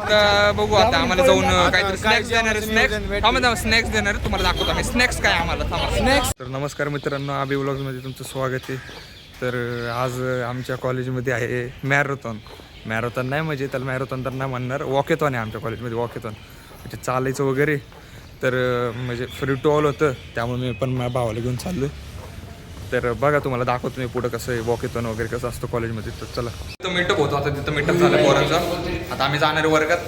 आता बघू आता आम्हाला जाऊन काहीतरी स्नॅक्स देणार स्नॅक्स देणार तुम्हाला दाखवतो आम्ही स्नॅक्स काय आम्हाला स्नॅक्स. तर नमस्कार मित्रांनो, आबी व्लॉग्समध्ये तुमचं स्वागत आहे. तर आज आमच्या कॉलेजमध्ये आहे मॅरेथॉन नाही म्हणजे त्याला मॅरेथॉन तर नाही म्हणणार, वॉकेथॉन आहे आमच्या कॉलेजमध्ये. वॉकेथॉन म्हणजे चालायचं वगैरे. तर म्हणजे फ्री टू ऑल होतं, त्यामुळे मी पण माझ्या भावाला घेऊन चाललो. तर बघा तुम्हाला दाखवतो मी पुढं कसं आहे वॉकेथॉन वगैरे कसं असतं कॉलेजमध्ये. तर चला, तिथं मीटअप होतो, आता तिथं मीटअप झालं पोरांचा. आता आम्ही जाणार आहे वर्गात,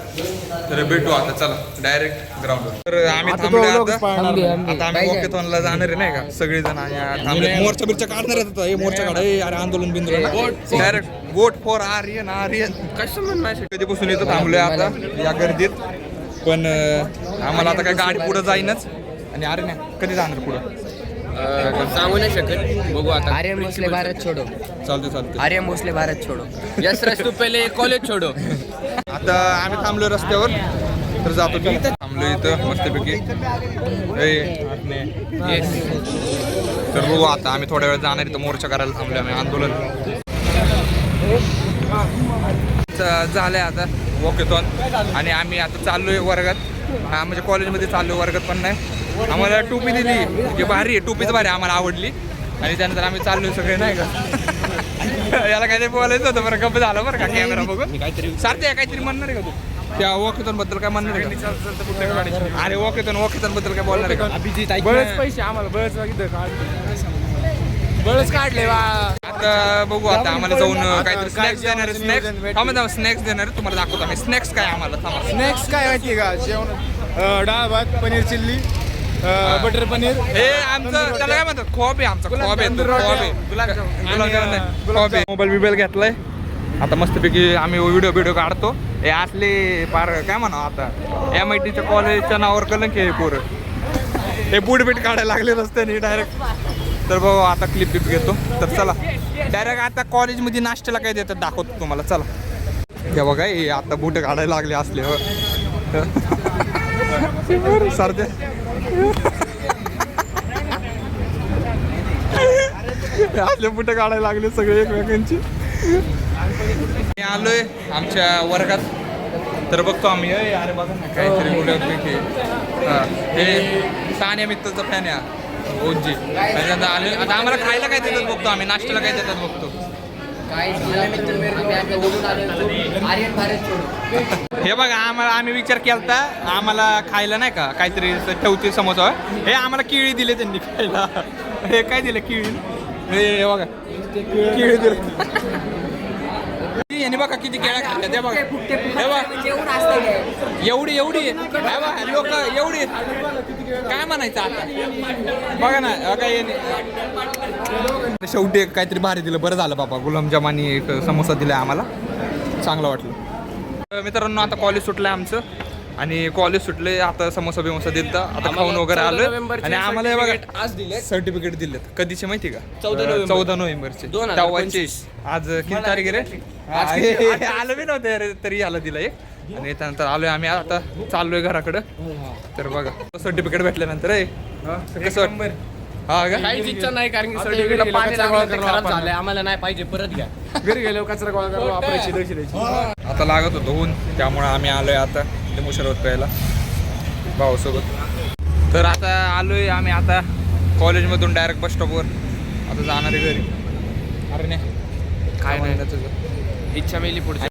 तर भेटू आता. चला डायरेक्ट ग्राउंडवर. तर आम्ही थांबलो आता आम्ही वॉकेथॉनला जाणार आहे नाही का, सगळेजण थांबले. मोर्चा बिर्चा काढणार आहेत, हे मोर्चा काढा, हे अरे आंदोलन बिंदोलन डायरेक्ट वोट फॉर आर्यन. कसं म्हणणार, कधीपासून इथं थांबलोय आता या गर्दीत. पण आम्हाला आता काय गाडी पुढं जाईनच. आणि अरे नाही कधी जाणार पुढं सांगू नाही शकत, बघू आता. आर्यन भोसले भारत छोडो. चालते आर्यन भोसले भारत छोडो. यस रस तू पहिले कॉलेज छोडो. आता आम्ही थांबलो रस्त्यावर, तर जातो की थांबलो इथं मस्तपैकी. तर बघू आता आम्ही थोड्या वेळ जाणार इथं मोर्चा करायला थांबलो आम्ही, आंदोलन झालंय आता वॉकेथॉन. आणि आम्ही आता चाललोय वर्गात, म्हणजे कॉलेजमध्ये चाललोय, वर्गात पण नाही. आम्हाला टोपी दिली जे भारी आहे, टोपीच भारी आम्हाला आवडली. आणि त्यानंतर आम्ही चाललोय सगळे नाही का. याला काहीतरी बोलायचं होतं बरं, गप्प झालं बरं का कॅमेरा बघून. सारखे काहीतरी म्हणणार आहे का तू त्या वॉकेथॉन बद्दल, काय म्हणणार आहे का? अरे वॉकेथॉन बद्दल काय बोलणार आहे का? बळच पैसे आम्हाला बळच काढले वा. आता बघू आता आम्हाला जाऊन काहीतरी स्नॅक्स देणार तुम्हाला दाखवतो आम्ही स्नॅक्स काय आम्हाला. स्नॅक्स काय माहिती का, जेवण डाळ भात, पनीर चिल्ली, बटर पनीर. हे आमचं त्याला काय म्हणतात, खॉब आहे आमचा. मोबाईल बिबाईल घेतलाय आता मस्तपैकी आम्ही व्हिडिओ काढतो. हे असले पार काय म्हणा आता MITच्या कॉलेजच्या नावावर कलंक हे पोरं. हे बूट काढायला लागले रस्त्याने डायरेक्ट. तर बघू आता क्लिप घेतो. तर चला डायरेक्ट आता कॉलेजमध्ये नाश्त्याला काय देतात दाखवतो तुम्हाला. चला हे बघा, हे आता बूट काढायला लागले असले सारखे. असले बुटं काढायला लागले सगळे एकमेकांची. मी आलोय आमच्या वर्गात, तर बघतो आम्ही. अरे बघा ना काहीतरी मुलं हे सानिया मित्तलचा फॅन आहे ओजी. आता आम्हाला खायला काय देतात बघतो आम्ही, नाश्त्याला काय देतात बघतो. हे बघा आम्ही विचार केलता आम्हाला खायला नाही का काहीतरी ठेवते समोसा. हे आम्हाला केळी दिले त्यांनी खायला. हे काय दिलं केळी, हे बघा केळी दिलं. यांनी बघा किती केळ्या खाल्ल्या ते बघा. हे बघा एवढी लोक एवढी काय म्हणायचं आता बघा ना. काय शेवटी काहीतरी भारी दिलं, बरं झालं बाबा. गुलाबजाम आणि एक समोसा दिलाय आम्हाला, चांगलं वाटलं. मित्रांनो आता कॉलेज सुटलंय आमचं, आणि कॉलेज सुटले आता समोसा बिमोसा दिलत, आता खाऊन वगैरे आलं. आणि आम्हाला बघा आज दिले सर्टिफिकेट दिलेत. कधीचे माहिती का? 14 नोव्हेंबरचे. तेव्हाचे. आज किती तारीख रे? आलं बी नव्हतं रे, तरी आलं दिलं एक. आणि त्यानंतर आलोय आम्ही, आता चाललोय घराकडं. तर बघा सर्टिफिकेट भेटल्यानंतर कसं वाटतं? हा का काहीच इच्छा नाही, कारण की सर्टिफिकेट खराब झालंय, आम्हाला नाही पाहिजे, परत घ्या. घरी गेलो कचरा गोळा करा, वापरायची द्यायची. आता लागत होतो ऊन, त्यामुळे आम्ही आलोय आता मुशरवत प्यायला भावासोबत. तर आता आलोय आम्ही आता कॉलेजमधून डायरेक्ट बस स्टॉपवर. आता जाणार आहे घरी. अरे नाही काय नाही तुझं इच्छा मेली पुढची.